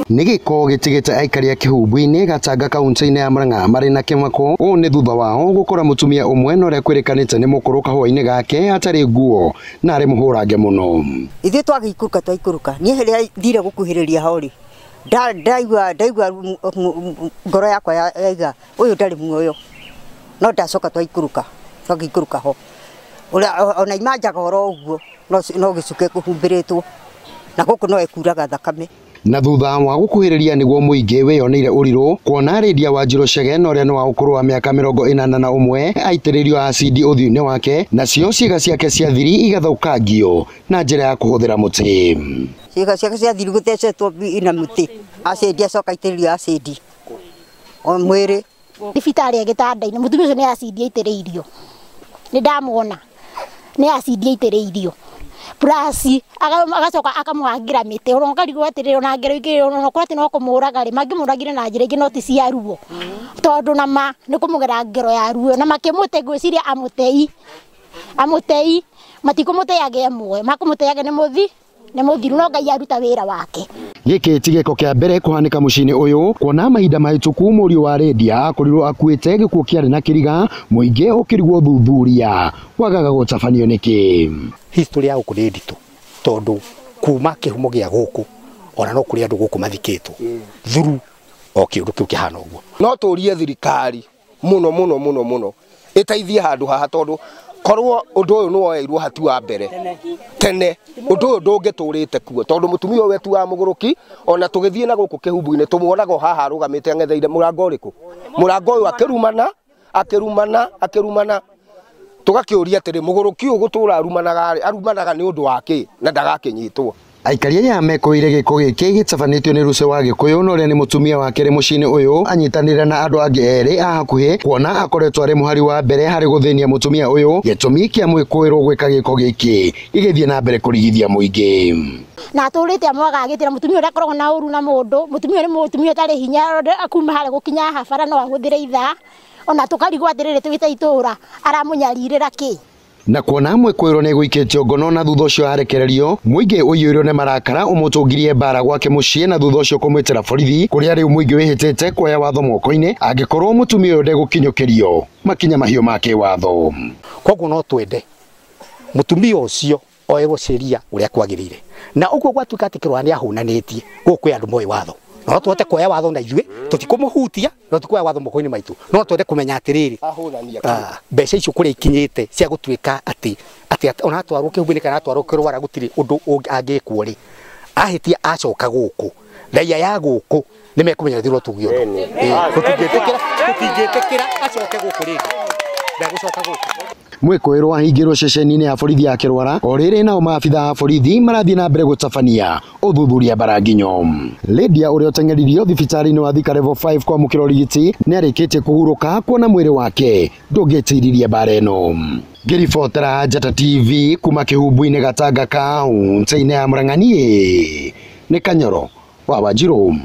Nigiko gitigite aikaria kihumbu-ini Gatanga kaunti-ini ya Murang'a mari na kimako o ni thutha wao gukora mutumia umwe no rekwirikanite ni mukuru kahua-ini gake atari nguo na ari muhurange muno. Ithu twagikuruka twaikuruka ni heria thire gukuhiriria hori ndaigua ngoro yakwa yaiga uyu ndari muoyo no ndacoka twaikuruka ho ona imanjaga oro uguo no gicuke kuhumbiritwo na guku no ekuraga thakame. Na thutha wa gukuhiriria niguo muingi wiyoneire uriru kuona Lydia Wanjiru Chege no ria ni wa ukuru wa miaka 41 aitiririo acidi uthiu-ini wake nacio ciiga ciake cia thiri igathukangio na njira ya kuhuthira muti. Ciiga ciake cia thiri guthecetwo ina muti acidi acoka aitiririo acidi o mwiri thibitari ya gitanda-ini mutumia ucio ni acidi aitiririo ni ndamuona ni acidi aitiririo Prasi agacoka akamwangira mite urongarigwo atirire ona ngero igiri ona kwati no kumuraga ri mangimuragire na njira ingi no ti cia ruo tondu nama ni kumugera ngero ya ruo na makimute gwiciria amutei matikumuteage amwe makumuteage ni muthiru no Ngai aruta wira wake. Giki tigeko kia mbere kuhanika mucini uyu kuona mahinda mahituku murio wa Lydia akorirwo akuite gikuo kiari na kiriga muingi ukirigwo thuthuria wagaga gutabanio niki. History ya guku ni nditu tondu kuma kihumo gia guku ona no kuri andu guku mathikitwo thuru o kiundu kiu kihana uguo no turie thirikari muno itaithie handu haha tondu korwo undu uyu no oirwo hatu wa mbere tene undu uyu ndungiturite kuo tondu mutumia wetu wa muguruki ona tugithie na guku kihumbu-ini tumuonaga haha arugamite angetheire murango uriku murango uyu akirumana tugakiuria atiri muguruki uyu gutura arumanaga ni undu wake na ndagakinyitwo. Aikaria ya mekoire giko giki gitabanitio ni Ruce wa Gikuyu no ria ni mutumia wake ri mucini uyu anyitanira na andu angi eri a hakuhi kuona akoretwo ari muhari wa mbere hari guthinia mutumia uyu gitumi kia mwikuirwo gwika giko giki igithie na mbere kurigithia muingi na turite amwaga agitira mutumia uria koragwo na uru na mundu mutumia ni mutumia tari hinya akuma hari gukinya habara no ahuthire itha ona tukarigwo atirire twita itura aramunyaririra ki na kuona mwikuirwo ni guikitio ngono na thutha ucio arekererio muingi uyuirio ni marakara umutungirie bara gwake mucii na thutha ucio kumwitira borithi kuria riu muingi wihitite kuoya watho moko-ini angikorwo mutumia uyu ndegukinyukirio makinya mahio make watho. Koguo no twende mutumia ucio oerwo ciria uria kwagirire na uguo gwatuika ati kirwa ni ahunanitie guku andu moi watho no twote kuoya watho na ithue tutikumuhutia no tukuoya watho moko-ini maitu no twende kumenya atiriri mbeca icio kuria ikinyite cia gutuika ati ona atwarwo kihumbu-ini kana atwarwo kirwara gutiri undu angikwo ri ahitia acoka guku raia ya guku ni mekumenya thirwo tugio tutingitikira acoke guku ringi ndagucoka guku. Mwikuirwo ahingirwo ceceni-ini ya borithi ya Kirwara o riri nao maabitha a borithi marathie na mbere gutabania uthuthuria baranginyo. Lydia uria uteng'eririo thibitari-ini wa Thika Level 5 kwa mukiro rigiti ni arikitie kuhuruka kuona mwiri wake ndungitiririe bara ino. Ngiribotera Njata TV kuma kihumbu-ini Gatanga kaunti-ini ya Murang'a ni Kanyoro wa Wanjiru.